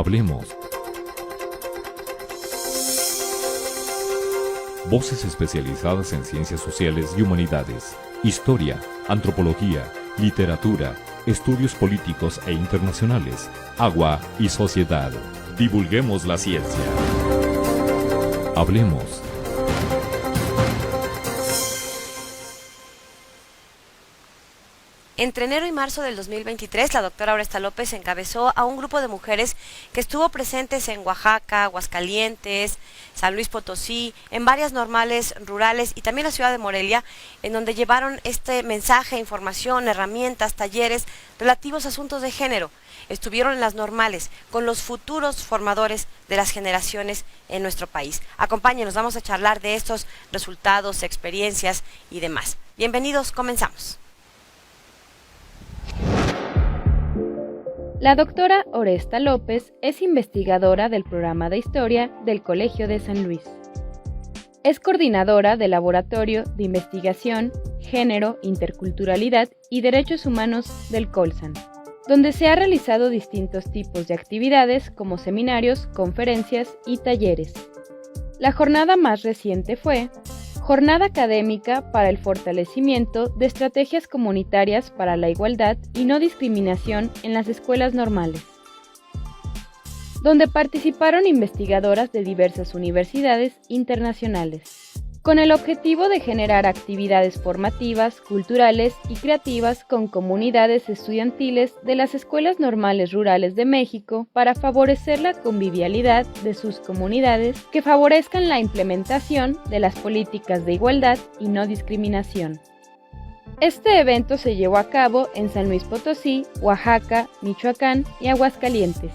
Hablemos. Voces especializadas en ciencias sociales y humanidades, historia, antropología, literatura, estudios políticos e internacionales, agua y sociedad. Divulguemos la ciencia. Hablemos. Entre enero y marzo del 2023, la doctora Oresta López encabezó a un grupo de mujeres que estuvo presentes en Oaxaca, Aguascalientes, San Luis Potosí, en varias normales rurales y también la ciudad de Morelia, en donde llevaron este mensaje, información, herramientas, talleres relativos a asuntos de género. Estuvieron en las normales con los futuros formadores de las generaciones en nuestro país. Acompáñenos, vamos a charlar de estos resultados, experiencias y demás. Bienvenidos, comenzamos. La doctora Oresta López es investigadora del programa de Historia del Colegio de San Luis. Es coordinadora del Laboratorio de Investigación, Género, Interculturalidad y Derechos Humanos del Colsan, donde se han realizado distintos tipos de actividades como seminarios, conferencias y talleres. La jornada más reciente fue Jornada Académica para el Fortalecimiento de Estrategias Comunitarias para la Igualdad y No Discriminación en las Escuelas Normales, donde participaron investigadoras de diversas universidades internacionales, con el objetivo de generar actividades formativas, culturales y creativas con comunidades estudiantiles de las escuelas normales rurales de México para favorecer la convivialidad de sus comunidades que favorezcan la implementación de las políticas de igualdad y no discriminación. Este evento se llevó a cabo en San Luis Potosí, Oaxaca, Michoacán y Aguascalientes,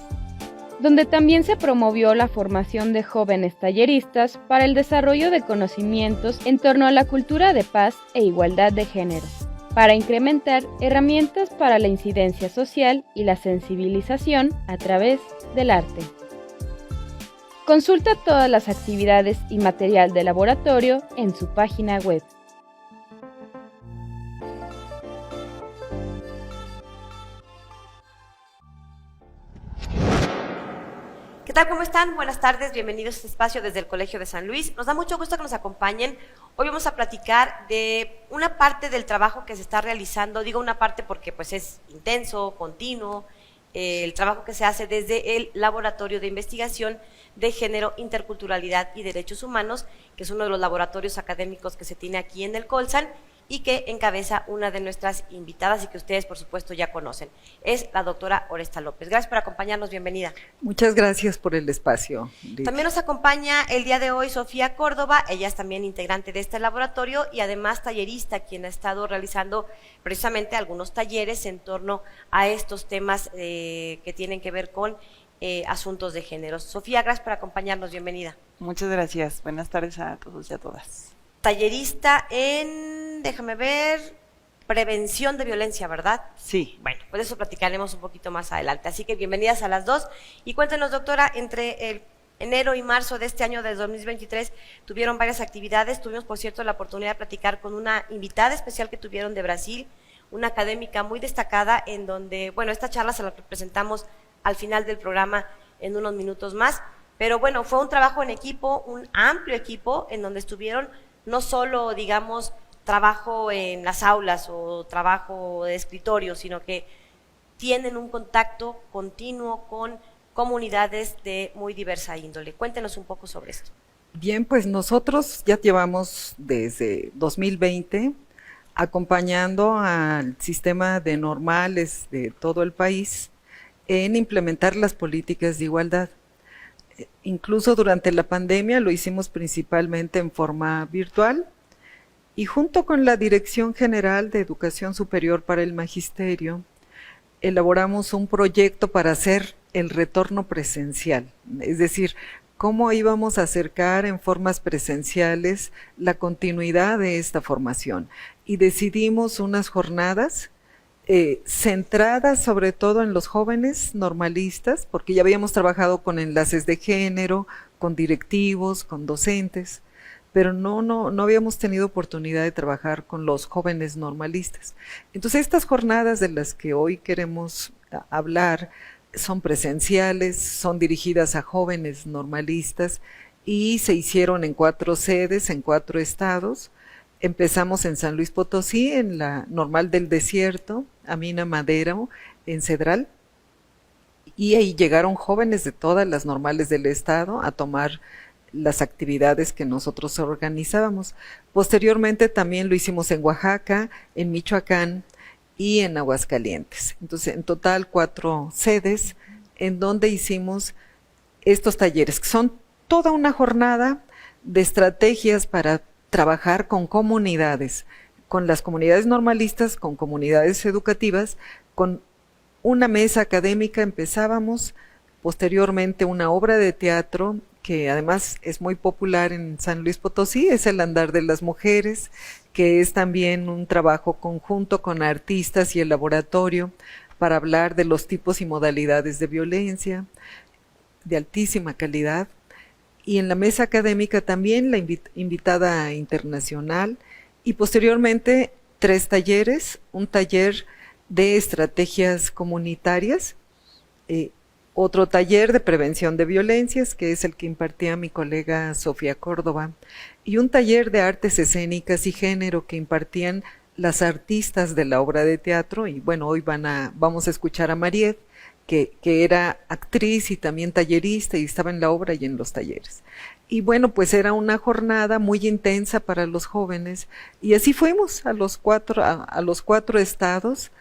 donde también se promovió la formación de jóvenes talleristas para el desarrollo de conocimientos en torno a la cultura de paz e igualdad de género, para incrementar herramientas para la incidencia social y la sensibilización a través del arte. Consulta todas las actividades y material de laboratorio en su página web. ¿Qué tal? ¿Cómo están? Buenas tardes, bienvenidos a este espacio desde el Colegio de San Luis. Nos da mucho gusto que nos acompañen. Hoy vamos a platicar de una parte del trabajo que se está realizando. Digo una parte porque pues es intenso, continuo, el trabajo que se hace desde el Laboratorio de Investigación de Género, Interculturalidad y Derechos Humanos, que es uno de los laboratorios académicos que se tiene aquí en el Colsan y que encabeza una de nuestras invitadas y que ustedes, por supuesto, ya conocen. Es la doctora Oresta López. Gracias por acompañarnos, bienvenida. Muchas gracias por el espacio. También nos acompaña el día de hoy Sofía Córdoba, ella es también integrante de este laboratorio y además tallerista, quien ha estado realizando precisamente algunos talleres en torno a estos temas que tienen que ver con asuntos de género. Sofía, gracias por acompañarnos, bienvenida. Muchas gracias, buenas tardes a todos y a todas. Tallerista en, déjame ver, prevención de violencia, ¿verdad? Sí. Bueno, pues de eso platicaremos un poquito más adelante. Así que bienvenidas a las dos. Y cuéntenos, doctora, entre el enero y marzo de este año de 2023 tuvieron varias actividades. Tuvimos, por cierto, la oportunidad de platicar con una invitada especial que tuvieron de Brasil, una académica muy destacada, en donde, bueno, esta charla se la presentamos al final del programa en unos minutos más. Pero bueno, fue un trabajo en equipo, un amplio equipo, en donde estuvieron no solo, digamos, trabajo en las aulas o trabajo de escritorio, sino que tienen un contacto continuo con comunidades de muy diversa índole. Cuéntenos un poco sobre esto. Bien, pues nosotros ya llevamos desde 2020 acompañando al sistema de normales de todo el país en implementar las políticas de igualdad. Incluso durante la pandemia lo hicimos principalmente en forma virtual y junto con la Dirección General de Educación Superior para el Magisterio elaboramos un proyecto para hacer el retorno presencial, es decir, cómo íbamos a acercar en formas presenciales la continuidad de esta formación y decidimos unas jornadas centradas sobre todo en los jóvenes normalistas, porque ya habíamos trabajado con enlaces de género, con directivos, con docentes, pero no habíamos tenido oportunidad de trabajar con los jóvenes normalistas. Entonces estas jornadas de las que hoy queremos hablar son presenciales, son dirigidas a jóvenes normalistas y se hicieron en 4 sedes, en 4 estados. Empezamos en San Luis Potosí, en la Normal del Desierto, Amina Madero, en Cedral, y ahí llegaron jóvenes de todas las normales del estado a tomar las actividades que nosotros organizábamos. Posteriormente también lo hicimos en Oaxaca, en Michoacán y en Aguascalientes. Entonces, en total 4 sedes en donde hicimos estos talleres, que son toda una jornada de estrategias para trabajar con comunidades, con las comunidades normalistas, con comunidades educativas, con una mesa académica empezábamos, posteriormente una obra de teatro que además es muy popular en San Luis Potosí, es El Andar de las Mujeres, que es también un trabajo conjunto con artistas y el laboratorio para hablar de los tipos y modalidades de violencia de altísima calidad. Y en la mesa académica también la invitada internacional, y posteriormente 3 talleres, un taller de estrategias comunitarias, otro taller de prevención de violencias, que es el que impartía mi colega Sofía Córdoba, y un taller de artes escénicas y género que impartían las artistas de la obra de teatro. Y bueno, hoy vamos a escuchar a Mariet, que era actriz y también tallerista y estaba en la obra y en los talleres. Y bueno, pues era una jornada muy intensa para los jóvenes y así fuimos a los 4 estados.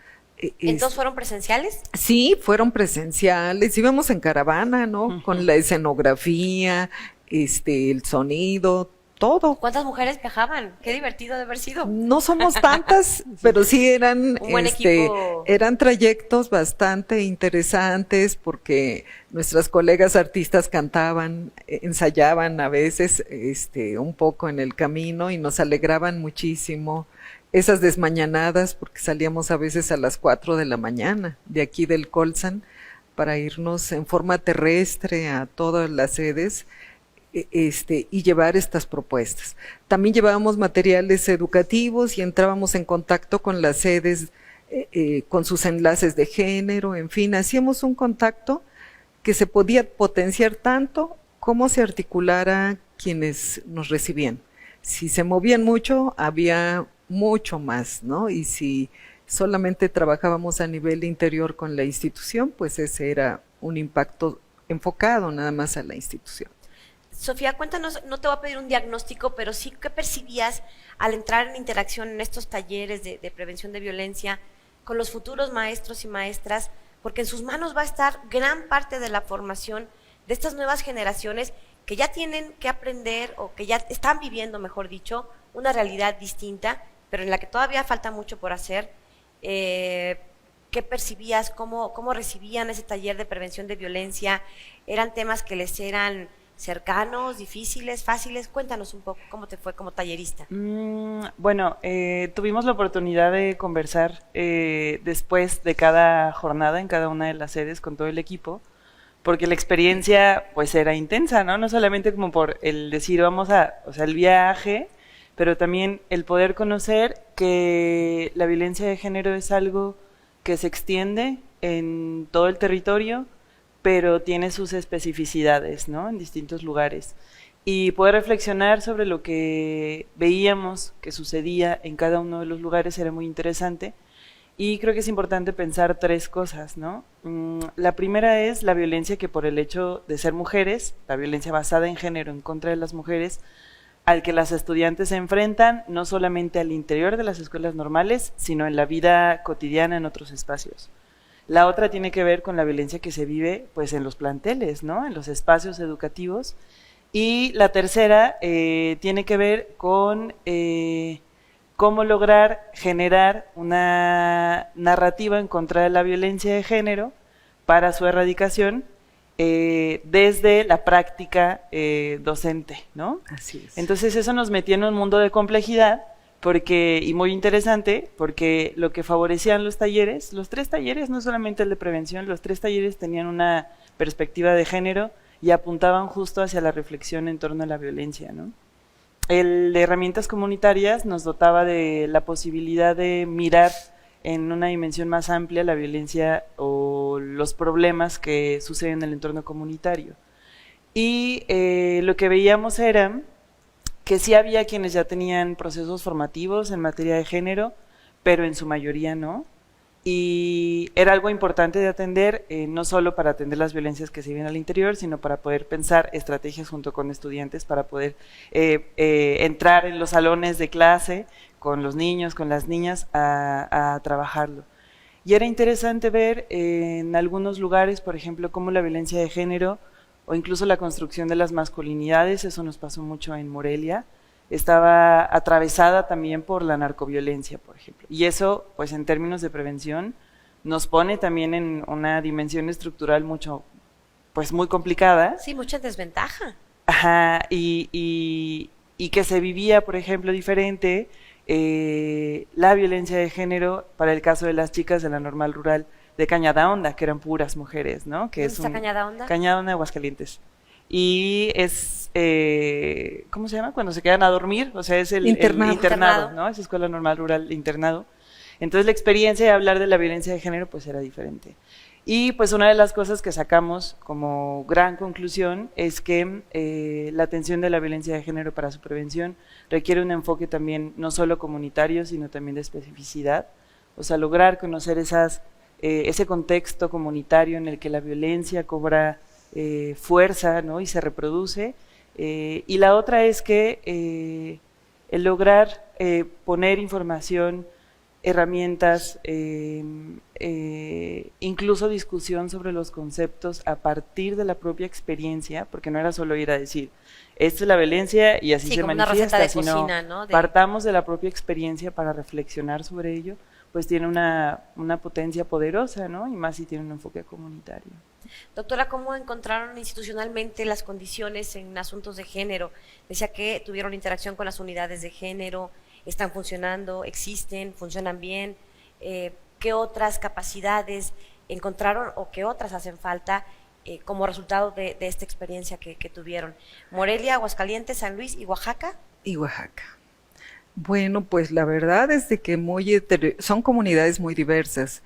¿Entonces fueron presenciales? Sí, fueron presenciales, íbamos en caravana, ¿no? Con la escenografía, el sonido, todo. ¿Cuántas mujeres viajaban? Qué divertido de haber sido. No somos tantas, pero sí eran, un buen equipo. Eran trayectos bastante interesantes porque nuestras colegas artistas cantaban, ensayaban a veces, un poco en el camino y nos alegraban muchísimo esas desmañanadas porque salíamos a veces a las 4 de la mañana de aquí del Colsan para irnos en forma terrestre a todas las sedes. Y llevar estas propuestas. También llevábamos materiales educativos y entrábamos en contacto con las sedes, con sus enlaces de género, en fin, hacíamos un contacto que se podía potenciar tanto como se articulara quienes nos recibían. Si se movían mucho, había mucho más, ¿no? Y si solamente trabajábamos a nivel interior con la institución, pues ese era un impacto enfocado nada más a la institución. Sofía, cuéntanos, no te voy a pedir un diagnóstico, pero sí, ¿qué percibías al entrar en interacción en estos talleres de prevención de violencia con los futuros maestros y maestras? Porque en sus manos va a estar gran parte de la formación de estas nuevas generaciones que ya tienen que aprender o que ya están viviendo, mejor dicho, una realidad distinta, pero en la que todavía falta mucho por hacer. ¿Qué percibías? ¿Cómo recibían ese taller de prevención de violencia? ¿Eran temas que les eran cercanos, difíciles, fáciles? Cuéntanos un poco, ¿cómo te fue como tallerista? Bueno, tuvimos la oportunidad de conversar después de cada jornada en cada una de las sedes con todo el equipo, porque la experiencia pues era intensa, ¿no? No solamente como por el decir vamos el viaje, pero también el poder conocer que la violencia de género es algo que se extiende en todo el territorio, pero tiene sus especificidades, ¿no? En distintos lugares. Y poder reflexionar sobre lo que veíamos que sucedía en cada uno de los lugares era muy interesante. Y creo que es importante pensar 3 cosas, ¿no? La primera es la violencia que por el hecho de ser mujeres, la violencia basada en género en contra de las mujeres, al que las estudiantes se enfrentan no solamente al interior de las escuelas normales, sino en la vida cotidiana en otros espacios. La otra tiene que ver con la violencia que se vive pues en los planteles, ¿no? En los espacios educativos. Y la tercera tiene que ver con cómo lograr generar una narrativa en contra de la violencia de género para su erradicación desde la práctica docente, ¿no? Así es. Entonces eso nos metió en un mundo de complejidad y muy interesante, porque lo que favorecían los 3 talleres, no solamente el de prevención, los 3 talleres tenían una perspectiva de género y apuntaban justo hacia la reflexión en torno a la violencia, ¿no? El de herramientas comunitarias nos dotaba de la posibilidad de mirar en una dimensión más amplia la violencia o los problemas que suceden en el entorno comunitario. Y lo que veíamos era que sí había quienes ya tenían procesos formativos en materia de género, pero en su mayoría no. Y era algo importante de atender, no solo para atender las violencias que se viven al interior, sino para poder pensar estrategias junto con estudiantes para poder entrar en los salones de clase con los niños, con las niñas, a trabajarlo. Y era interesante ver en algunos lugares, por ejemplo, cómo la violencia de género o incluso la construcción de las masculinidades, eso nos pasó mucho en Morelia, estaba atravesada también por la narcoviolencia, por ejemplo. Y eso, pues en términos de prevención, nos pone también en una dimensión estructural mucho, pues muy complicada. Sí, mucha desventaja. Ajá, y que se vivía, por ejemplo, diferente la violencia de género para el caso de las chicas de la normal rural de Cañada Honda, que eran puras mujeres, ¿no? Que ¿Dónde está Cañada Honda? Cañada Honda de Aguascalientes. Y es, ¿cómo se llama? Cuando se quedan a dormir, o sea, es el internado, ¿no? Es escuela normal rural internado. Entonces la experiencia de hablar de la violencia de género pues era diferente. Y pues una de las cosas que sacamos como gran conclusión es que la atención de la violencia de género para su prevención requiere un enfoque también no solo comunitario, sino también de especificidad. O sea, lograr conocer ese contexto comunitario en el que la violencia cobra fuerza, ¿no? Y se reproduce. Y la otra es que el lograr poner información, herramientas, incluso discusión sobre los conceptos a partir de la propia experiencia, porque no era solo ir a decir, esta es la violencia y así sí, se como manifiesta, una receta de sino cocina, ¿no? partamos de la propia experiencia para reflexionar sobre ello, pues tiene una potencia poderosa, ¿no? Y más si tiene un enfoque comunitario. Doctora, ¿cómo encontraron institucionalmente las condiciones en asuntos de género? Decía que tuvieron interacción con las unidades de género, están funcionando, existen, funcionan bien. ¿Qué otras capacidades encontraron o qué otras hacen falta como resultado de esta experiencia que tuvieron? Morelia, Aguascalientes, San Luis y Oaxaca. Y Oaxaca. Bueno, pues la verdad es de que son comunidades muy diversas.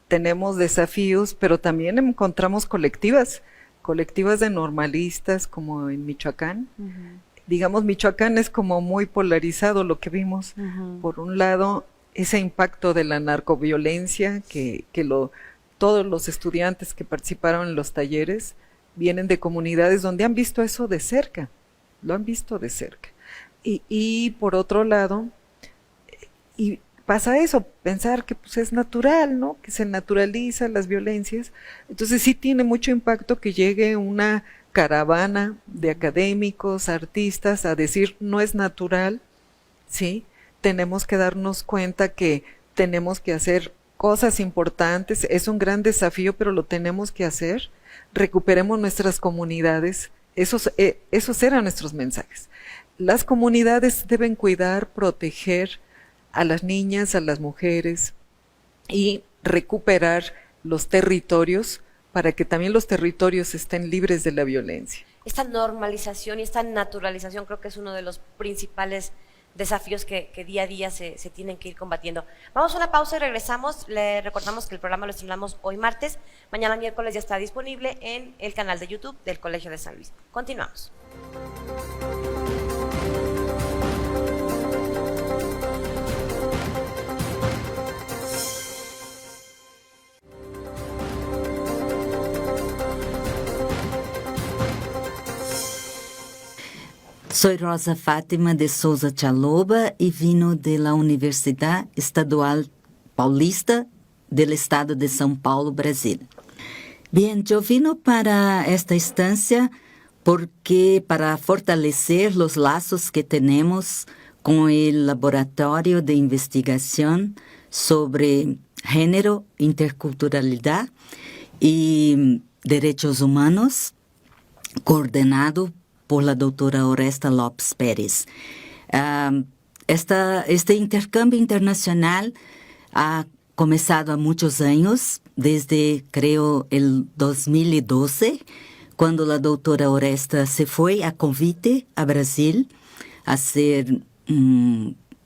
Tenemos desafíos, pero también encontramos colectivas de normalistas como en Michoacán. Digamos, Michoacán es como muy polarizado lo que vimos. Por un lado, ese impacto de la narcoviolencia que todos los estudiantes que participaron en los talleres vienen de comunidades donde han visto eso de cerca, lo han visto de cerca. Y por otro lado, y pasa eso, pensar que pues es natural, ¿no? Que se naturalizan las violencias. Entonces sí tiene mucho impacto que llegue una caravana de académicos, artistas a decir no es natural, ¿sí? Tenemos que darnos cuenta que tenemos que hacer cosas importantes, es un gran desafío, pero lo tenemos que hacer. Recuperemos nuestras comunidades, esos eran nuestros mensajes. Las comunidades deben cuidar, proteger a las niñas, a las mujeres y recuperar los territorios para que también los territorios estén libres de la violencia. Esta normalización y esta naturalización creo que es uno de los principales desafíos que día a día se tienen que ir combatiendo. Vamos a una pausa y regresamos. Le recordamos que el programa lo estrenamos hoy martes. Mañana miércoles ya está disponible en el canal de YouTube del Colegio de San Luis. Continuamos. Soy Rosa Fátima de Souza Chaloba y vino de la Universidad Estadual Paulista del Estado de São Paulo, Brasil. Bien, yo vino para esta instancia porque para fortalecer los lazos que tenemos con el Laboratorio de Investigación sobre Género, Interculturalidad y Derechos Humanos, coordenado por la doctora Oresta Lopes Pérez. Este intercambio internacional ha comenzado a muchos años, desde creo el 2012, cuando la doctora Oresta se fue a convite a Brasil a hacer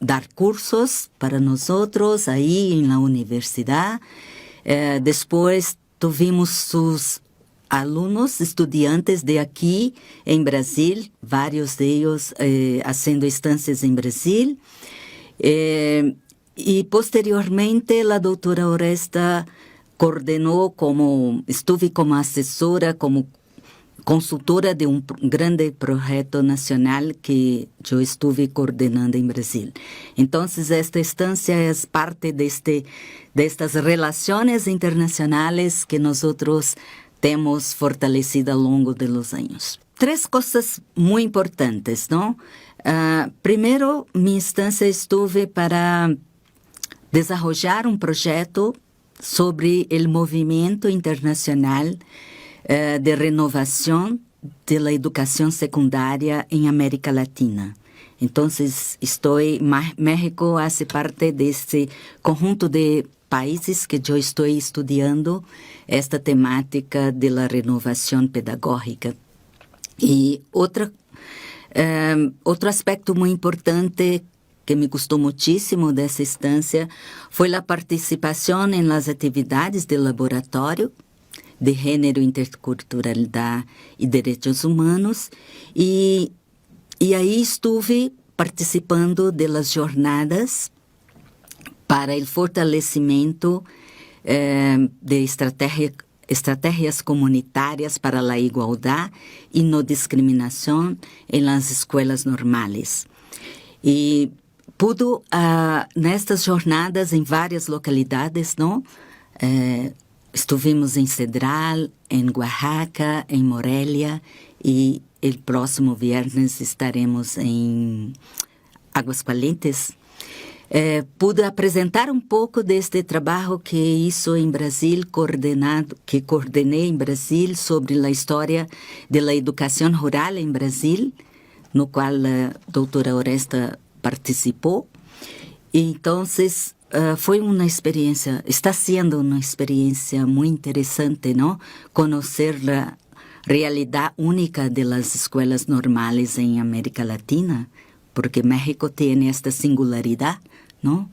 dar cursos para nosotros ahí en la universidad. Después tuvimos sus alunos, estudiantes de aquí en Brasil, varios de ellos haciendo estancias en Brasil. Y posteriormente la doctora Oresta estuve como asesora, como consultora de un grande proyecto nacional que yo estuve coordinando en Brasil. Entonces, esta estancia es parte de estas relaciones internacionales que nosotros hemos fortalecido a lo largo de los años. 3 cosas muy importantes, ¿no? Primero, mi estancia estuve para desarrollar un proyecto sobre el movimiento internacional de renovación de la educación secundaria en América Latina. Entonces, México hace parte de este conjunto de países que yo estoy estudiando esta temática de la renovación pedagógica. Y otro aspecto muy importante que me gustó muchísimo de esa estancia fue la participación en las actividades del laboratorio de Género, Interculturalidad y Derechos Humanos. Y ahí estuve participando de las jornadas para el fortalecimiento de estrategias comunitarias para la igualdad y no discriminación en las escuelas normales. Y pudo, nestas jornadas en varias localidades, ¿no? Estuvimos en Cedral, en Oaxaca, en Morelia, y el próximo viernes estaremos en Aguascalientes. Pude apresentar un poco de este trabajo que hizo en Brasil, que coordené en Brasil sobre la historia de la educación rural en Brasil, no cual la doctora Oresta participó. Entonces, fue una experiencia, está siendo una experiencia muy interesante, ¿no? Conocer la realidad única de las escuelas normales en América Latina, porque México tiene esta singularidad, ¿no?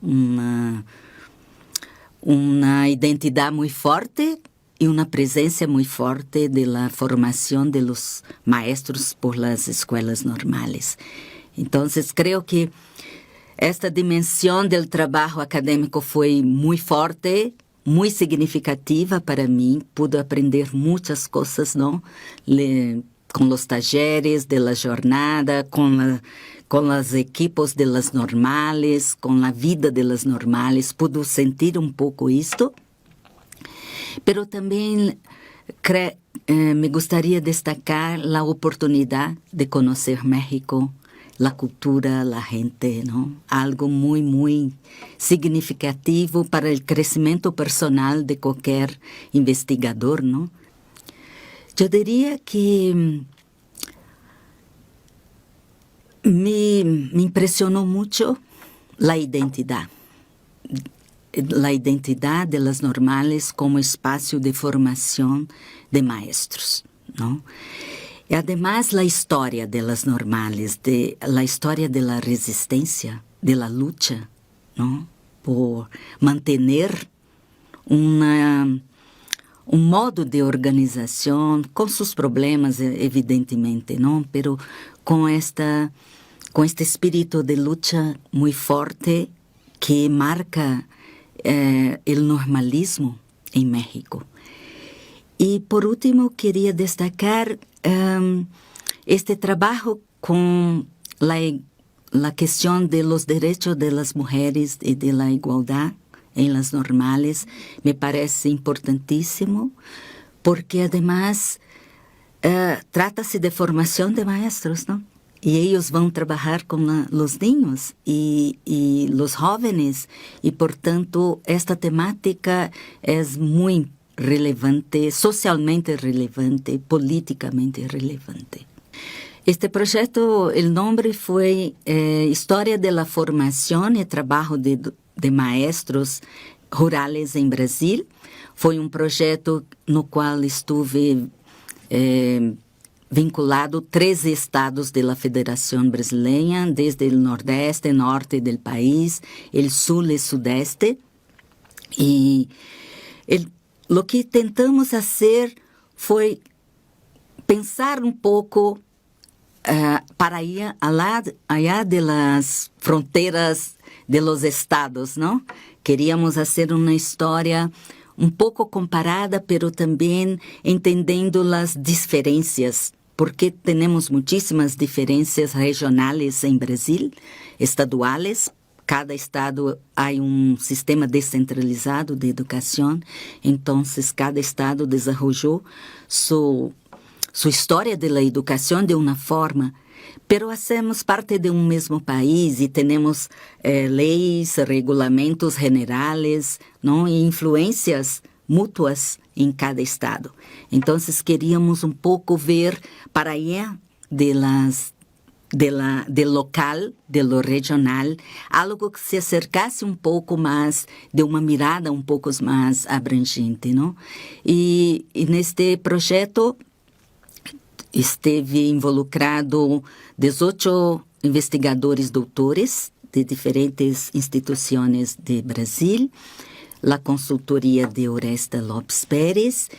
Una identidad muy fuerte y una presencia muy fuerte de la formación de los maestros por las escuelas normales. Entonces, creo que esta dimensión del trabajo académico fue muy fuerte, muy significativa para mí. Pude aprender muchas cosas, ¿no? Con los talleres de la jornada, con los equipos de las normales, con la vida de las normales. Pude sentir un poco esto. Pero también me gustaría destacar la oportunidad de conocer México, la cultura, la gente, ¿no? Algo muy, muy significativo para el crecimiento personal de cualquier investigador, ¿no? Yo diría que me impresionó mucho la identidad de las normales como espacio de formación de maestros, ¿no? Y además la historia de las normales, la historia de la resistencia, de la lucha, ¿no? Por mantener un modo de organización con sus problemas, evidentemente, ¿no? Pero con este espíritu de lucha muy fuerte que marca el normalismo en México. Y por último, quería destacar este trabajo con la cuestión de los derechos de las mujeres y de la igualdad en las normales. Me parece importantísimo porque además trata-se de formación de maestros, ¿no? Y ellos van a trabajar con los niños y los jóvenes. Y por tanto, esta temática es muy relevante, socialmente relevante, políticamente relevante. Este proyecto, el nombre fue Historia de la Formación y Trabajo de Maestros Rurales en Brasil. Foi um projeto no qual estuve vinculado 13 estados de la Federación Brasileña, desde el nordeste, norte del país, el sur y sudeste. Y lo que tentamos hacer fue pensar un poco para ir allá de las fronteras de los estados, ¿no? Queríamos hacer una historia un poco comparada, pero también entendiendo las diferencias, porque tenemos muchísimas diferencias regionales en Brasil, estaduales. Cada estado hay un sistema descentralizado de educación, entonces cada estado desarrolló su historia de la educación de una forma, pero hacemos parte de un mismo país y tenemos leyes, regulamentos generales, ¿no? E influencias mutuas en cada estado. Entonces queríamos un poco ver para allá del local, de lo regional, algo que se acercase un poco más, de una mirada un poco más abrangente, ¿no? Y en este proyecto esteve involucrado 18 investigadores doutores de diferentes instituciones de Brasil, la consultoría de Oresta Lopes Pérez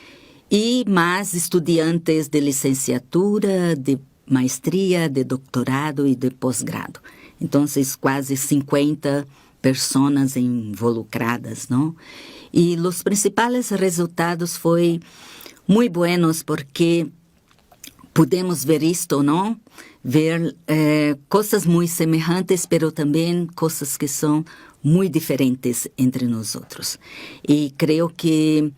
y más estudiantes de licenciatura, de maestría, de doctorado y de posgrado. Entonces, quase 50 personas involucradas, ¿no? Y los principales resultados fueron muy buenos porque pudemos ver esto, ¿no? Ver cosas muy semejantes, pero también cosas que son muy diferentes entre nosotros. Y creo que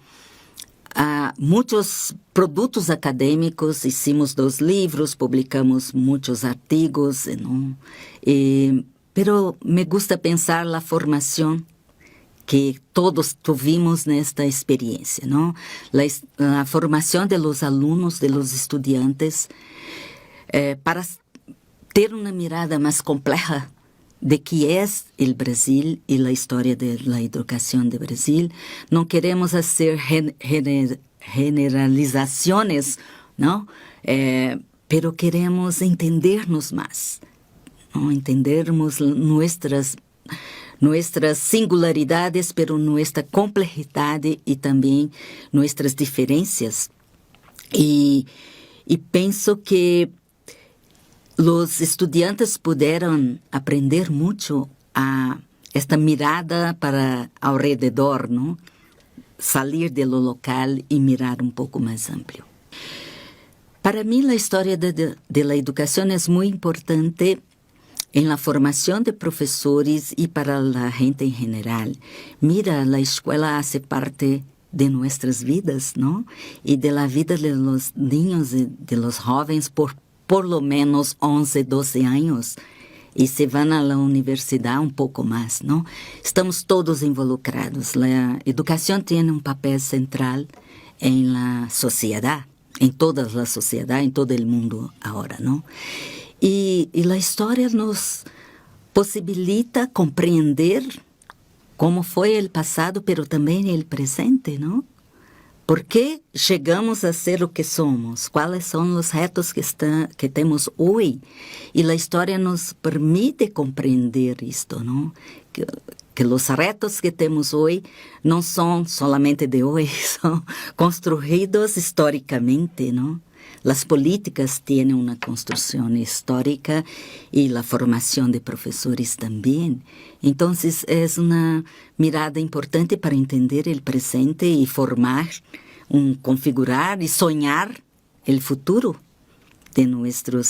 muchos productos académicos, hicimos 2 libros, publicamos muchos artigos, ¿no? Pero me gusta pensar la formación que todos tuvimos nesta experiencia, ¿no? La formación de los alumnos, de los estudiantes, para ter una mirada más compleja de qué es el Brasil y la historia de la educación de Brasil. No queremos hacer generalizaciones, ¿no? Pero queremos entendernos más, ¿no? Entendermos nuestras singularidades, pero nuestra complejidad y también nuestras diferencias. Y pienso que los estudiantes pudieron aprender mucho a esta mirada para alrededor, ¿no? Salir de lo local y mirar un poco más amplio. Para mí la historia de la educación es muy importante en la formación de profesores y para la gente en general. Mira, la escuela hace parte de nuestras vidas, ¿no? Y de la vida de los niños y de los jóvenes por lo menos 11, 12 años. Y se van a la universidad un poco más, ¿no? Estamos todos involucrados. La educación tiene un papel central en la sociedad, en toda la sociedad, en todo el mundo ahora, ¿no? Y la historia nos posibilita comprender cómo fue el pasado, pero también el presente, ¿no? ¿Por qué llegamos a ser lo que somos? ¿Cuáles son los retos que tenemos hoy? Y la historia nos permite comprender esto, ¿no? Que los retos que tenemos hoy no son solamente de hoy, son construidos históricamente, ¿no? Las políticas tienen una construcción histórica y la formación de profesores también. Entonces, es una mirada importante para entender el presente y formar, configurar y soñar el futuro de nuestra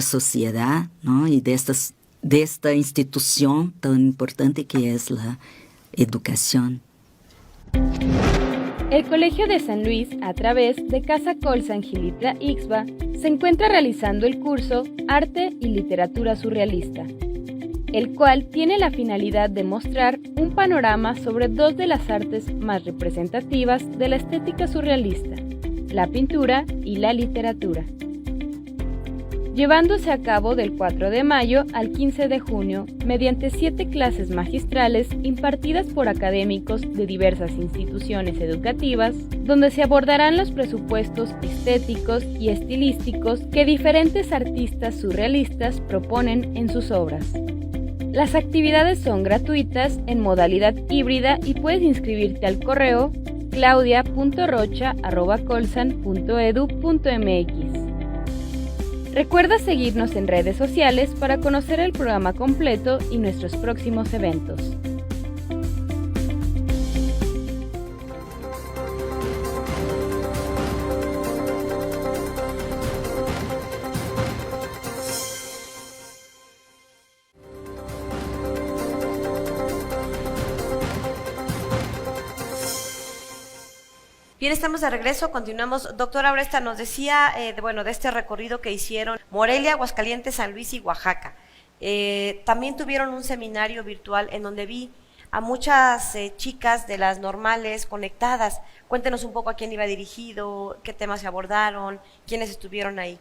sociedad, ¿no? Y de esta institución tan importante que es la educación. El Colegio de San Luis, a través de Casa Colsan Gilitla Ixba, se encuentra realizando el curso Arte y Literatura Surrealista, el cual tiene la finalidad de mostrar un panorama sobre 2 de las artes más representativas de la estética surrealista, la pintura y la literatura. llevándose a cabo del 4 de mayo al 15 de junio mediante 7 clases magistrales impartidas por académicos de diversas instituciones educativas, donde se abordarán los presupuestos estéticos y estilísticos que diferentes artistas surrealistas proponen en sus obras. Las actividades son gratuitas en modalidad híbrida y puedes inscribirte al correo claudia.rocha@colsan.edu.mx. Recuerda seguirnos en redes sociales para conocer el programa completo y nuestros próximos eventos. Bien, estamos de regreso, continuamos. Doctora Oresta, nos decía, de este recorrido que hicieron Morelia, Aguascalientes, San Luis y Oaxaca. También tuvieron un seminario virtual en donde vi a muchas chicas de las normales conectadas. Cuéntenos un poco a quién iba dirigido, qué temas se abordaron, quiénes estuvieron ahí.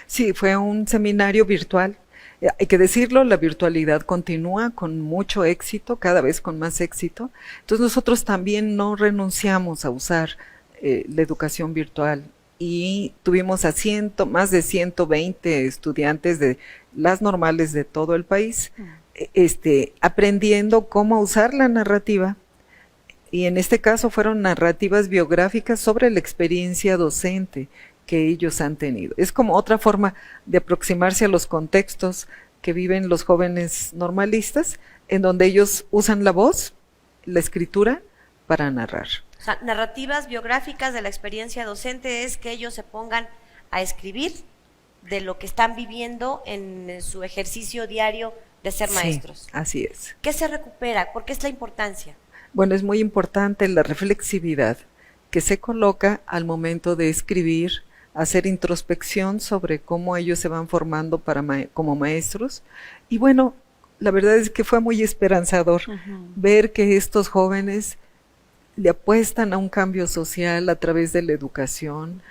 Sí, fue un seminario virtual. Hay que decirlo, la virtualidad continúa con mucho éxito, cada vez con más éxito. Entonces nosotros también no renunciamos a usar la educación virtual y tuvimos a más de 120 estudiantes de las normales de todo el país aprendiendo cómo usar la narrativa, y en este caso fueron narrativas biográficas sobre la experiencia docente que ellos han tenido. Es como otra forma de aproximarse a los contextos que viven los jóvenes normalistas, en donde ellos usan la voz, la escritura, para narrar. O sea, narrativas biográficas de la experiencia docente es que ellos se pongan a escribir de lo que están viviendo en su ejercicio diario de ser maestros. Así es. ¿Qué se recupera? ¿Por qué es la importancia? Bueno, es muy importante la reflexividad que se coloca al momento de escribir, hacer introspección sobre cómo ellos se van formando como maestros. Y bueno, la verdad es que fue muy esperanzador ver que estos jóvenes le apuestan a un cambio social a través de la educación,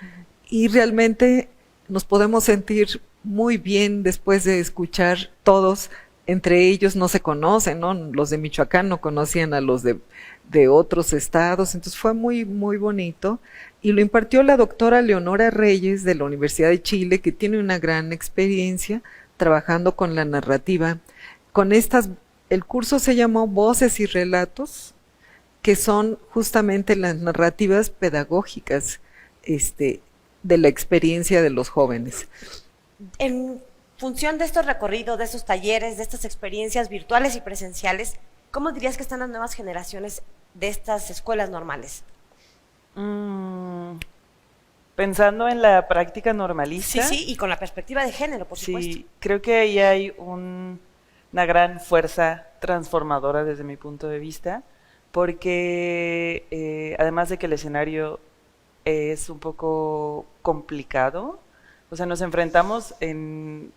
y realmente nos podemos sentir muy bien después de escuchar todos. Entre ellos no se conocen, ¿no? Los de Michoacán no conocían a los de otros estados, entonces fue muy, muy bonito. Y lo impartió la doctora Leonora Reyes de la Universidad de Chile, que tiene una gran experiencia trabajando con la narrativa. El curso se llamó Voces y Relatos, que son justamente las narrativas pedagógicas de la experiencia de los jóvenes. En función de estos recorridos, de estos talleres, de estas experiencias virtuales y presenciales, ¿cómo dirías que están las nuevas generaciones de estas escuelas normales? Pensando en la práctica normalista. Sí, y con la perspectiva de género, por supuesto. Sí, creo que ahí hay una gran fuerza transformadora desde mi punto de vista, porque además de que el escenario es un poco complicado, o sea, nos enfrentamos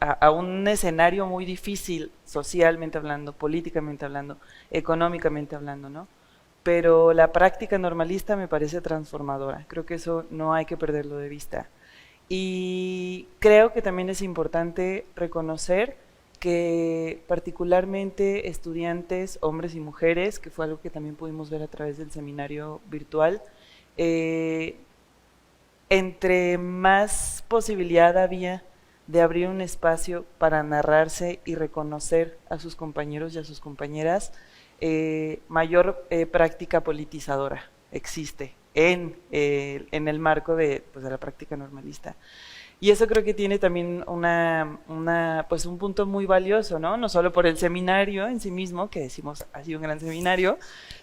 a un escenario muy difícil, socialmente hablando, políticamente hablando, económicamente hablando, ¿no? Pero la práctica normalista me parece transformadora, creo que eso no hay que perderlo de vista. Y creo que también es importante reconocer que particularmente estudiantes, hombres y mujeres, que fue algo que también pudimos ver a través del seminario virtual, entre más posibilidad había de abrir un espacio para narrarse y reconocer a sus compañeros y a sus compañeras, mayor práctica politizadora existe en el marco de la práctica normalista. Y eso creo que tiene también un punto muy valioso, ¿no? No solo por el seminario en sí mismo, que decimos ha sido un gran seminario,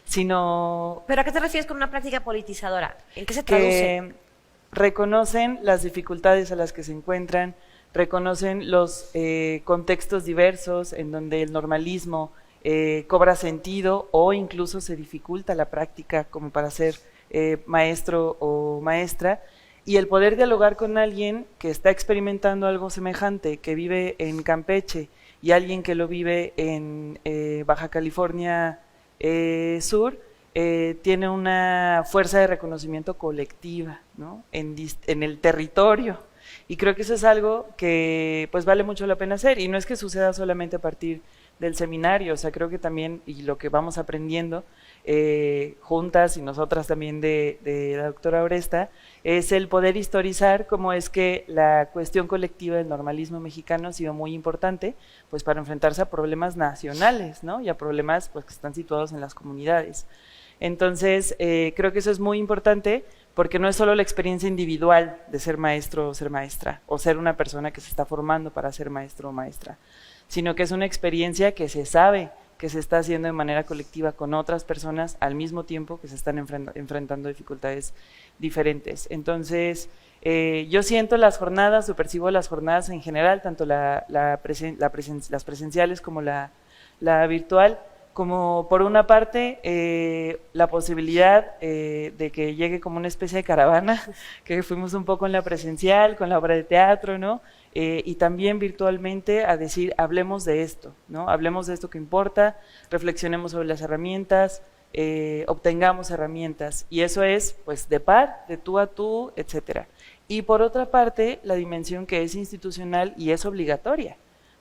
sino... ¿Pero a qué te refieres con una práctica politizadora? ¿En qué se traduce? Que reconocen las dificultades a las que se encuentran, reconocen los contextos diversos en donde el normalismo cobra sentido o incluso se dificulta la práctica como para ser maestro o maestra, y el poder dialogar con alguien que está experimentando algo semejante, que vive en Campeche, y alguien que lo vive en Baja California Sur, tiene una fuerza de reconocimiento colectiva, ¿no? en el territorio. Y creo que eso es algo que pues vale mucho la pena hacer, y no es que suceda solamente a partir del seminario, o sea, creo que también, y lo que vamos aprendiendo juntas y nosotras también de la doctora Oresta, es el poder historizar cómo es que la cuestión colectiva del normalismo mexicano ha sido muy importante pues para enfrentarse a problemas nacionales, ¿no? Y a problemas pues que están situados en las comunidades. Entonces, creo que eso es muy importante, porque no es solo la experiencia individual de ser maestro o ser maestra, o ser una persona que se está formando para ser maestro o maestra, sino que es una experiencia que se sabe que se está haciendo de manera colectiva con otras personas al mismo tiempo que se están enfrentando dificultades diferentes. Entonces, yo siento las jornadas, o percibo las jornadas en general, tanto las presenciales como la virtual, como por una parte la posibilidad de que llegue como una especie de caravana, que fuimos un poco en la presencial, con la obra de teatro, ¿no? Y también virtualmente a decir, hablemos de esto, ¿no? Hablemos de esto que importa, reflexionemos sobre las herramientas, obtengamos herramientas, y eso es pues de par, de tú a tú, etcétera. Y por otra parte, la dimensión que es institucional y es obligatoria,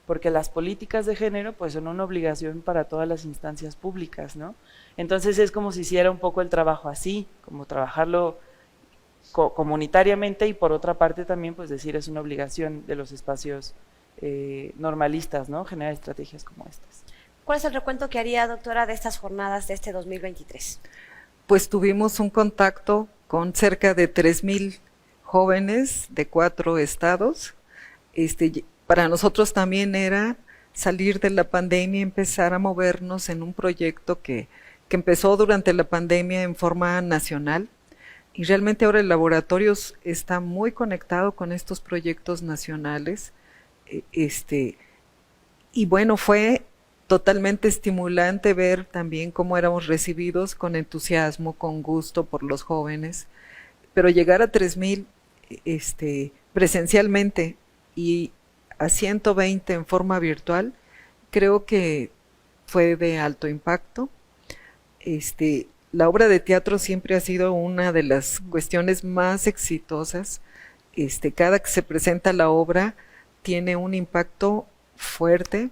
porque las políticas de género pues son una obligación para todas las instancias públicas, ¿no? Entonces es como si hiciera un poco el trabajo así, como trabajarlo comunitariamente, y por otra parte también pues decir es una obligación de los espacios normalistas, ¿no? Generar estrategias como estas. ¿Cuál es el recuento que haría, doctora, de estas jornadas de este 2023? Pues tuvimos un contacto con cerca de 3,000 jóvenes de 4 estados. Para nosotros también era salir de la pandemia y empezar a movernos en un proyecto que empezó durante la pandemia en forma nacional, y realmente ahora el laboratorio está muy conectado con estos proyectos nacionales, y bueno, fue totalmente estimulante ver también cómo éramos recibidos con entusiasmo, con gusto por los jóvenes, pero llegar a 3,000 presencialmente y a 120 en forma virtual, creo que fue de alto impacto. La obra de teatro siempre ha sido una de las cuestiones más exitosas. Cada que se presenta la obra tiene un impacto fuerte.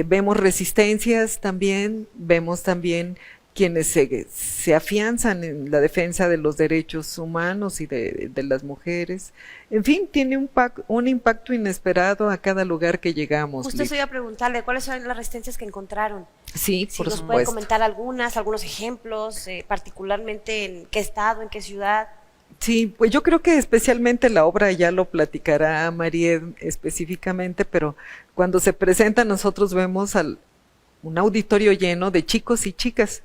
Vemos resistencias también, vemos también quienes se afianzan en la defensa de los derechos humanos y de las mujeres. En fin, tiene un impacto inesperado a cada lugar que llegamos. Justo eso iba a preguntarle, ¿cuáles son las resistencias que encontraron? Sí, si por nos supuesto. puede comentar algunos ejemplos, particularmente en qué estado, en qué ciudad. Sí, pues yo creo que especialmente la obra ya lo platicará Maried específicamente, pero cuando se presenta nosotros vemos un auditorio lleno de chicos y chicas,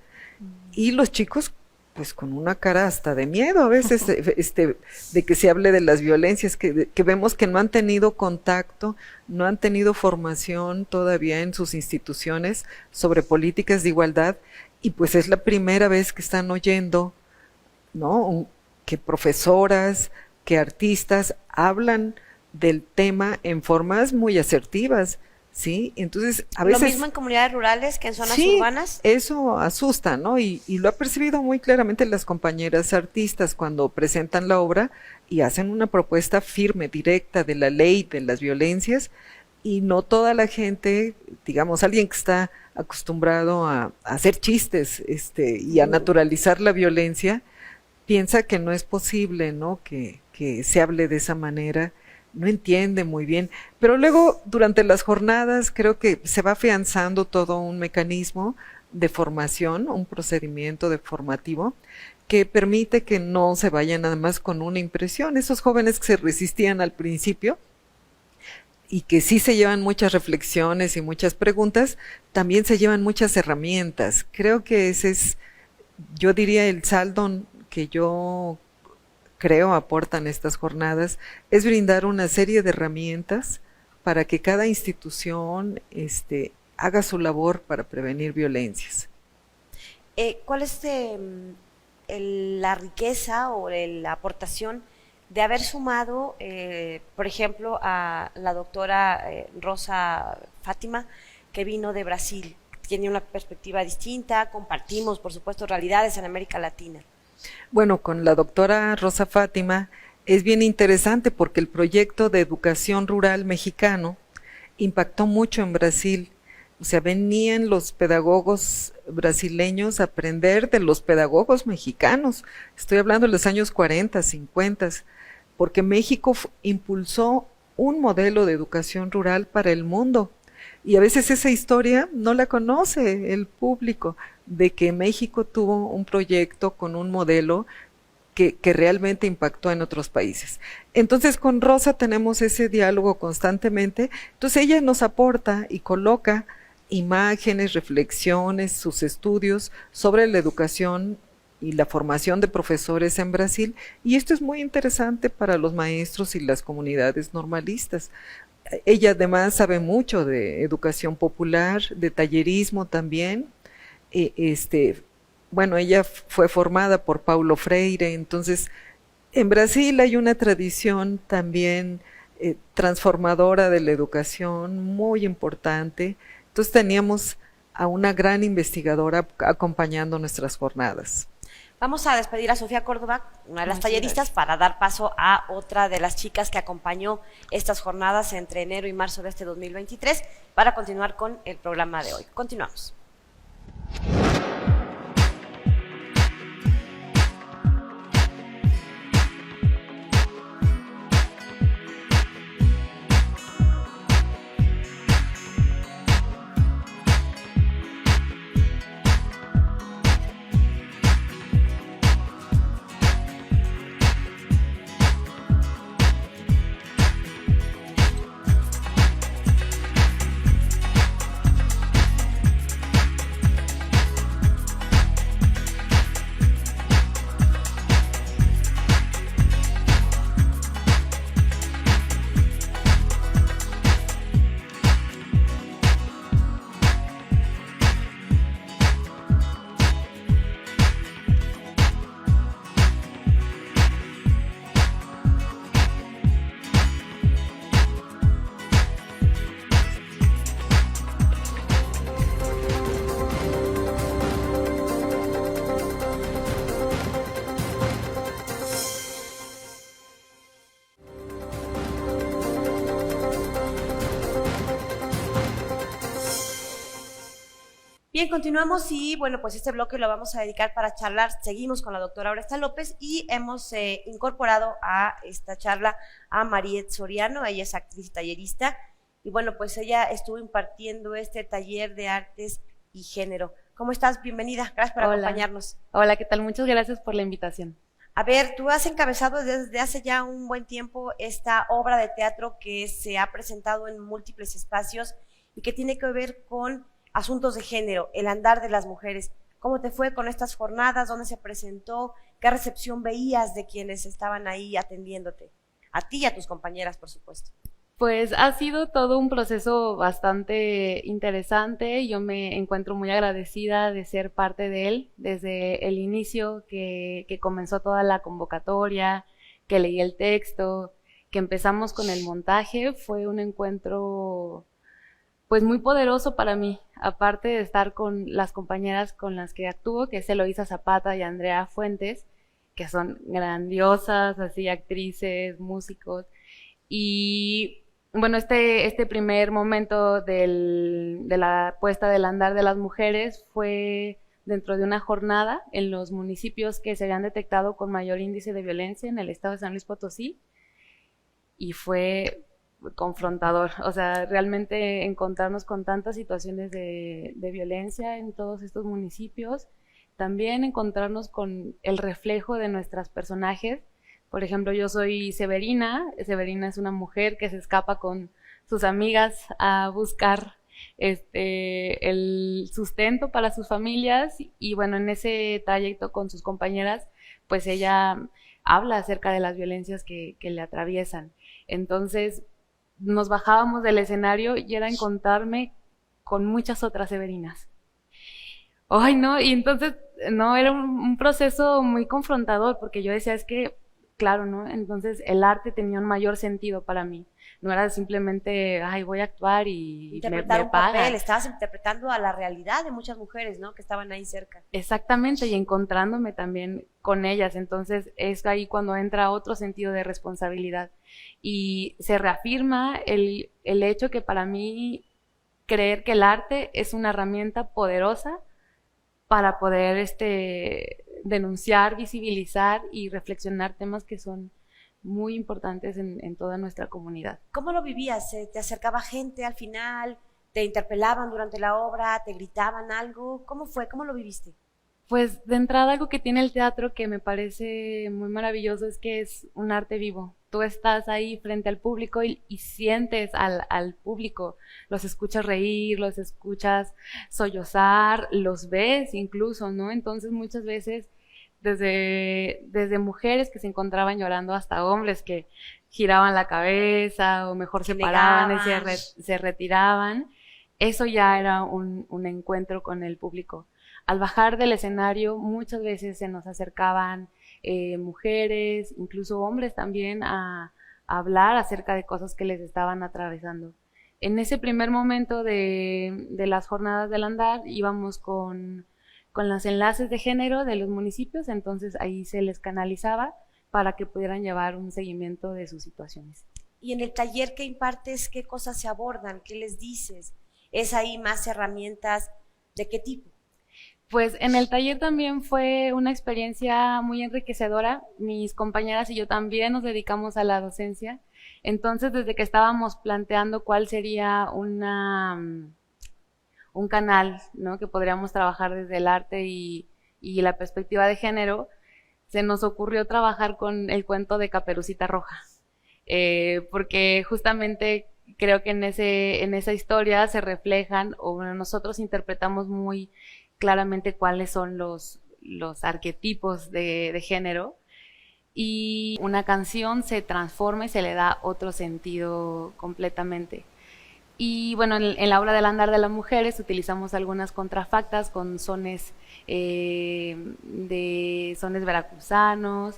y los chicos pues con una cara hasta de miedo a veces de que se hable de las violencias, que vemos que no han tenido contacto, no han tenido formación todavía en sus instituciones sobre políticas de igualdad, y pues es la primera vez que están oyendo, ¿no?, que profesoras, que artistas hablan del tema en formas muy asertivas, ¿sí? Entonces, a veces... ¿Lo mismo en comunidades rurales que en zonas sí, urbanas? Eso asusta, ¿no? Y lo ha percibido muy claramente las compañeras artistas cuando presentan la obra y hacen una propuesta firme, directa de la ley de las violencias, y no toda la gente, digamos, alguien que está acostumbrado a hacer chistes y a naturalizar la violencia, piensa que no es posible, ¿no?, que se hable de esa manera, no entiende muy bien, pero luego durante las jornadas creo que se va afianzando todo un mecanismo de formación, un procedimiento formativo que permite que no se vayan nada más con una impresión. Esos jóvenes que se resistían al principio y que sí se llevan muchas reflexiones y muchas preguntas, también se llevan muchas herramientas. Creo que ese es, yo diría, el saldo que yo creo aportan estas jornadas, es brindar una serie de herramientas para que cada institución haga su labor para prevenir violencias. ¿Cuál es la riqueza o la aportación de haber sumado, por ejemplo, a la doctora Rosa Fátima, que vino de Brasil? Tiene una perspectiva distinta, compartimos, por supuesto, realidades en América Latina. Bueno, con la doctora Rosa Fátima Es bien interesante porque el proyecto de educación rural mexicano impactó mucho en Brasil. O sea, venían los pedagogos brasileños a aprender de los pedagogos mexicanos. Estoy hablando de los años 40, 50, porque México impulsó un modelo de educación rural para el mundo. Y a veces esa historia no la conoce el público, de que México tuvo un proyecto con un modelo que realmente impactó en otros países. Entonces con Rosa tenemos ese diálogo constantemente. Entonces ella nos aporta y coloca imágenes, reflexiones, sus estudios sobre la educación y la formación de profesores en Brasil, y esto es muy interesante para los maestros y las comunidades normalistas. Ella además sabe mucho de educación popular, de tallerismo también. Bueno, ella fue formada por Paulo Freire, entonces en Brasil hay una tradición también transformadora de la educación muy importante. Entonces teníamos a una gran investigadora acompañando nuestras jornadas. Vamos a despedir a Sofía Córdoba, una de las talleristas, para dar paso a otra de las chicas que acompañó estas jornadas entre enero y marzo de este 2023 para continuar con el programa de hoy. Continuamos. Bien, continuamos y bueno, pues este bloque lo vamos a dedicar para charlar. Seguimos con la doctora Oresta López y hemos incorporado a esta charla a Mariet Soriano. Ella es actriz y tallerista y bueno, pues ella estuvo impartiendo este taller de artes y género. ¿Cómo estás? Bienvenida, gracias por acompañarnos. Hola, ¿qué tal? Muchas gracias por la invitación. A ver, tú has encabezado desde hace ya un buen tiempo esta obra de teatro que se ha presentado en múltiples espacios y que tiene que ver con asuntos de género, el andar de las mujeres. ¿Cómo te fue con estas jornadas? ¿Dónde se presentó? ¿Qué recepción veías de quienes estaban ahí atendiéndote? A ti y a tus compañeras, por supuesto. Pues ha sido todo un proceso bastante interesante. Yo me encuentro muy agradecida de ser parte de él desde el inicio que comenzó toda la convocatoria, que leí el texto, que empezamos con el montaje. Fue un encuentro pues muy poderoso para mí, aparte de estar con las compañeras con las que actúo, que es Eloísa Zapata y Andrea Fuentes, que son grandiosas, así actrices, músicos, y bueno, este primer momento de la puesta del andar de las mujeres fue dentro de una jornada en los municipios que se habían detectado con mayor índice de violencia en el estado de San Luis Potosí, y fue confrontador, o sea, realmente encontrarnos con tantas situaciones de violencia en todos estos municipios, también encontrarnos con el reflejo de nuestras personajes. Por ejemplo, yo soy Severina es una mujer que se escapa con sus amigas a buscar el sustento para sus familias y bueno, en ese trayecto con sus compañeras, pues ella habla acerca de las violencias que le atraviesan. Entonces, nos bajábamos del escenario y era encontrarme con muchas otras Severinas. Ay, no, y entonces, no, era un proceso muy confrontador, porque yo decía, es que, claro, ¿no? Entonces el arte tenía un mayor sentido para mí. no era simplemente, ay, voy a actuar y Interpretar me un pagan. papel, estabas interpretando a la realidad de muchas mujeres, ¿no? Que estaban ahí cerca. Exactamente, y encontrándome también con ellas. Entonces es ahí cuando entra otro sentido de responsabilidad. Y se reafirma el hecho que para mí creer que el arte es una herramienta poderosa para poder denunciar, visibilizar y reflexionar temas que son muy importantes en toda nuestra comunidad. ¿Cómo lo vivías? ¿Te acercaba gente al final? ¿Te interpelaban durante la obra? ¿Te gritaban algo? ¿Cómo fue? ¿Cómo lo viviste? Pues de entrada algo que tiene el teatro que me parece muy maravilloso es que es un arte vivo. Tú estás ahí frente al público y sientes al público, los escuchas reír, los escuchas sollozar, los ves incluso, ¿no? Entonces muchas veces desde mujeres que se encontraban llorando hasta hombres que giraban la cabeza o mejor se paraban y se retiraban. Eso ya era un encuentro con el público. Al bajar del escenario muchas veces se nos acercaban mujeres, incluso hombres también a hablar acerca de cosas que les estaban atravesando. En ese primer momento de las jornadas del andar íbamos con los enlaces de género de los municipios, entonces ahí se les canalizaba para que pudieran llevar un seguimiento de sus situaciones. Y en el taller que impartes, ¿qué cosas se abordan? ¿Qué les dices? ¿Es ahí más herramientas de qué tipo? Pues en el taller también fue una experiencia muy enriquecedora. Mis compañeras y yo también nos dedicamos a la docencia. Entonces, desde que estábamos planteando cuál sería un canal, ¿no?, que podríamos trabajar desde el arte y la perspectiva de género, se nos ocurrió trabajar con el cuento de Caperucita Roja. Porque justamente creo que en esa historia se reflejan, o bueno, nosotros interpretamos muy claramente cuáles son los arquetipos de género, y una canción se transforma y se le da otro sentido completamente. Y bueno, en la obra del andar de las mujeres utilizamos algunas contrafactas con sones veracruzanos,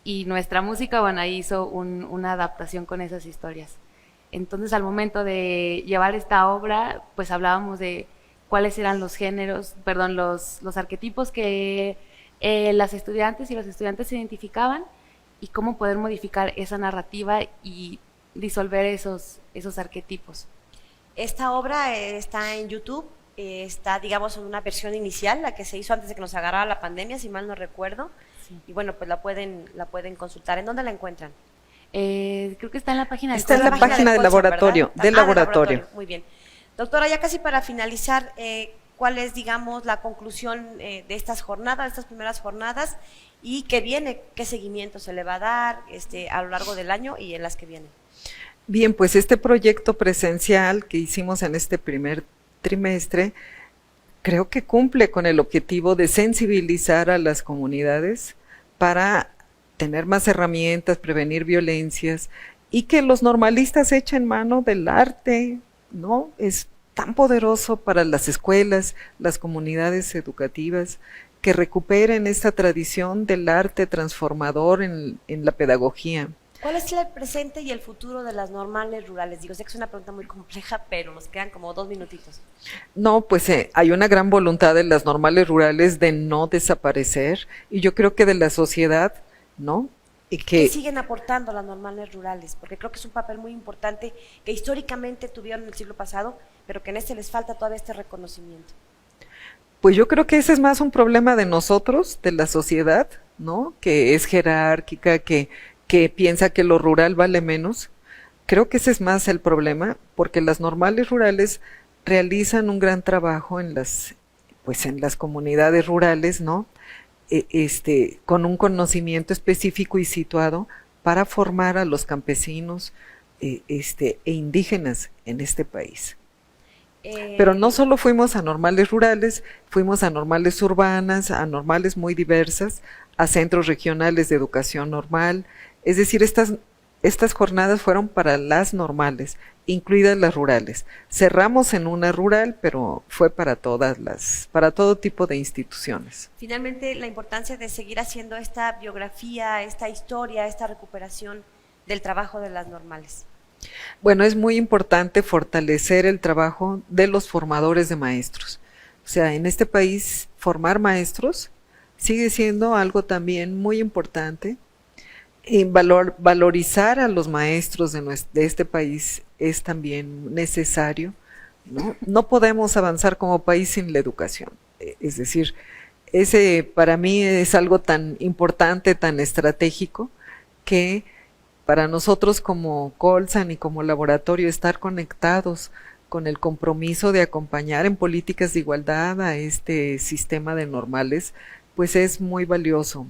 y nuestra música, bueno, ahí hizo una adaptación con esas historias. Entonces, al momento de llevar esta obra, pues hablábamos de cuáles eran los arquetipos que las estudiantes y los estudiantes se identificaban, y cómo poder modificar esa narrativa y disolver esos arquetipos. Esta obra está en YouTube, está, digamos, en una versión inicial, la que se hizo antes de que nos agarrara la pandemia, si mal no recuerdo. Sí. Y bueno, pues la pueden consultar. ¿En dónde la encuentran? Creo que está en la página del página del laboratorio. Del laboratorio. Muy bien. Doctora, ya casi para finalizar, ¿cuál es, digamos, la conclusión de estas jornadas, de estas primeras jornadas, y qué viene, qué seguimiento se le va a dar a lo largo del año y en las que vienen? Bien, pues este proyecto presencial que hicimos en este primer trimestre, creo que cumple con el objetivo de sensibilizar a las comunidades para tener más herramientas, prevenir violencias, y que los normalistas echen mano del arte, ¿no? Es tan poderoso para las escuelas, las comunidades educativas, que recuperen esta tradición del arte transformador en la pedagogía. ¿Cuál es el presente y el futuro de las normales rurales? Digo, sé que es una pregunta muy compleja, pero nos quedan como 2 minutitos. No, pues hay una gran voluntad de las normales rurales de no desaparecer, y yo creo que de la sociedad, ¿no? Y ¿Qué siguen aportando las normales rurales? Porque creo que es un papel muy importante que históricamente tuvieron en el siglo pasado, pero que en les falta todavía este reconocimiento. Pues yo creo que ese es más un problema de nosotros, de la sociedad, ¿no? Que es jerárquica, que piensa que lo rural vale menos. Creo que ese es más el problema, porque las normales rurales realizan un gran trabajo en las comunidades rurales, ¿no? Con un conocimiento específico y situado para formar a los campesinos e indígenas en este país. Pero no solo fuimos a normales rurales, fuimos a normales urbanas, a normales muy diversas, a centros regionales de educación normal. Es decir, estas jornadas fueron para las normales, incluidas las rurales. Cerramos en una rural, pero fue para todo tipo de instituciones. Finalmente, la importancia de seguir haciendo esta biografía, esta historia, esta recuperación del trabajo de las normales. Bueno, es muy importante fortalecer el trabajo de los formadores de maestros. O sea, en este país formar maestros sigue siendo algo también muy importante. Y valorizar a los maestros de este país es también necesario, ¿no? No podemos avanzar como país sin la educación. Es decir, ese para mí es algo tan importante, tan estratégico, que para nosotros como Colsan y como laboratorio estar conectados con el compromiso de acompañar en políticas de igualdad a este sistema de normales, pues es muy valioso,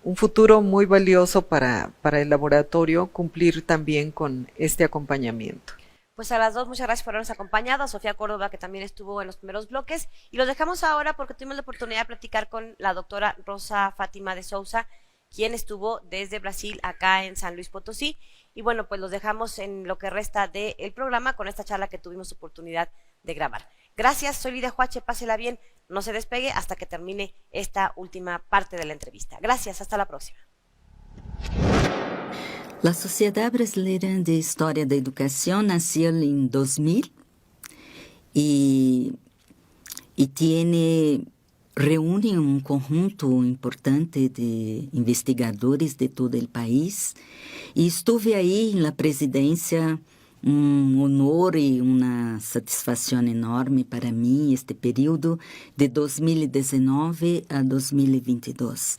un futuro muy valioso para el laboratorio cumplir también con este acompañamiento. Pues a las dos, muchas gracias por habernos acompañado, a Sofía Córdoba, que también estuvo en los primeros bloques, y los dejamos ahora porque tuvimos la oportunidad de platicar con la doctora Rosa Fátima de Souza, quien estuvo desde Brasil acá en San Luis Potosí, y bueno, pues los dejamos en lo que resta del programa con esta charla que tuvimos oportunidad de grabar. Gracias, soy Lidia Huache, pásela bien, no se despegue hasta que termine esta última parte de la entrevista. Gracias, hasta la próxima. La Sociedade Brasileira de História da Educação nasceu em 2000 e reúne um conjunto importante de investigadores de todo o país. E estive aí na presidência, honor e uma satisfação enorme para mim este período de 2019 a 2022.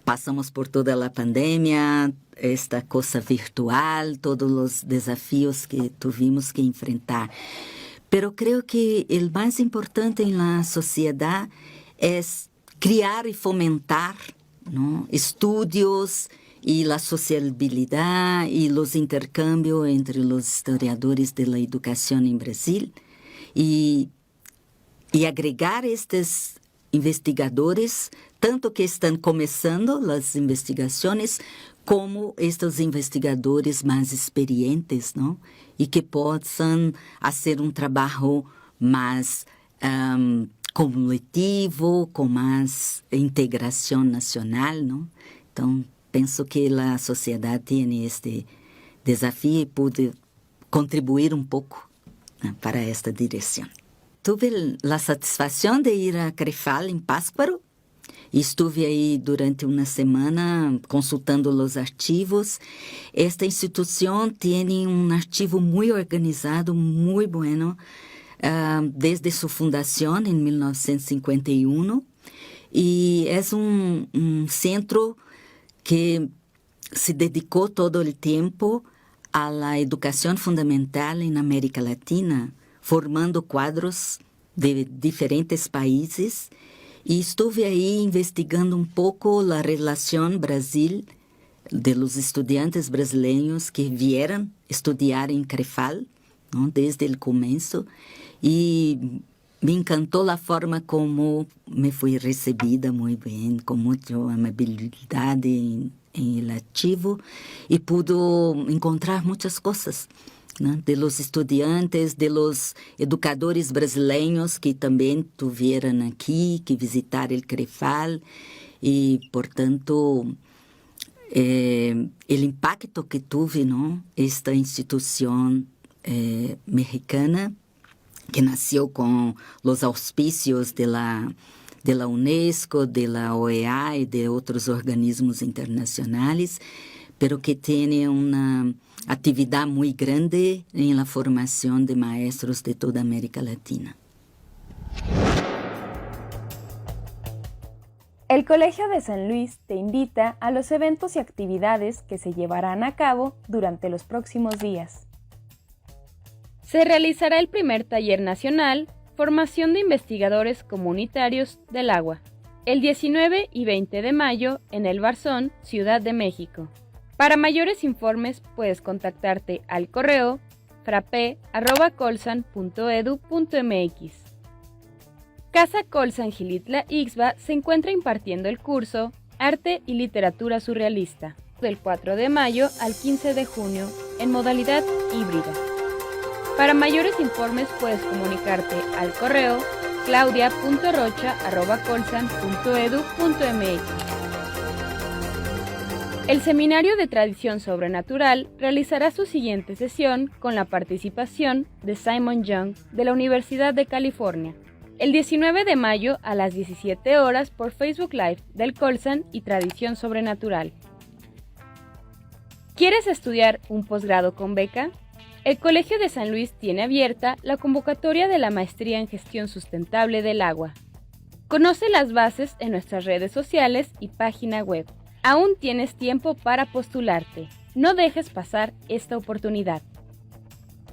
Passamos por toda a pandemia, esta coisa virtual, todos os desafios que tivemos que enfrentar. Pero creo que o mais importante na sociedade é criar e fomentar, ¿no?, estudos e a sociabilidade e os intercâmbios entre os historiadores da educação em Brasil e agregar estes investigadores, tanto que estão começando as investigações, como estes investigadores mais experientes, não? E que possam fazer um trabalho mais coletivo, com mais integração nacional, não? Então, penso que a sociedade tem este desafio e pode contribuir um pouco, né, para esta direção. Tive a satisfação de ir a Crefal, em Pátzcuaro, e estive aí durante uma semana consultando os arquivos. Esta instituição tem um arquivo muito organizado, muito bueno, desde sua fundação em 1951, e é um centro que se dedicou todo o tempo à educação fundamental na América Latina, formando quadros de diferentes países, e estive aí investigando um pouco a relação Brasil de los estudantes brasileiros que vieram estudar em Crefal, não, desde o começo, e me encantou a forma como me fui recebida muito bem, com muita amabilidade em ativo, e pude encontrar muitas coisas, né, de los estudantes, de los educadores brasileiros que também estiveram aqui, que visitaram o Crefal, e, portanto, o impacto que teve, não, esta instituição mexicana, que nasceu com os auspícios da Unesco, da OEA e de outros organismos internacionais, pero que tem uma atividade muito grande na formação de maestros de toda a América Latina. El Colegio de San Luis te invita a los eventos y actividades que se llevarán a cabo durante los próximos días. Se realizará el primer taller nacional, Formación de Investigadores Comunitarios del Agua, el 19 y 20 de mayo en el Barzón, Ciudad de México. Para mayores informes puedes contactarte al correo frape@colsan.edu.mx. Casa Colsan Gilitla Ixba se encuentra impartiendo el curso Arte y Literatura Surrealista del 4 de mayo al 15 de junio en modalidad híbrida. Para mayores informes puedes comunicarte al correo claudia.rocha@colsan.edu.mx. El Seminario de Tradición Sobrenatural realizará su siguiente sesión con la participación de Simon Young de la Universidad de California, el 19 de mayo a las 17 horas por Facebook Live del Colsan y Tradición Sobrenatural. ¿Quieres estudiar un posgrado con beca? El Colegio de San Luis tiene abierta la convocatoria de la Maestría en Gestión Sustentable del Agua. Conoce las bases en nuestras redes sociales y página web. Aún tienes tiempo para postularte. No dejes pasar esta oportunidad.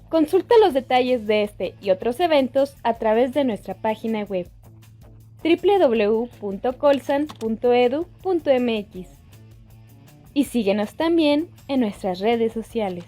Consulta los detalles de este y otros eventos a través de nuestra página web www.colsan.edu.mx y síguenos también en nuestras redes sociales.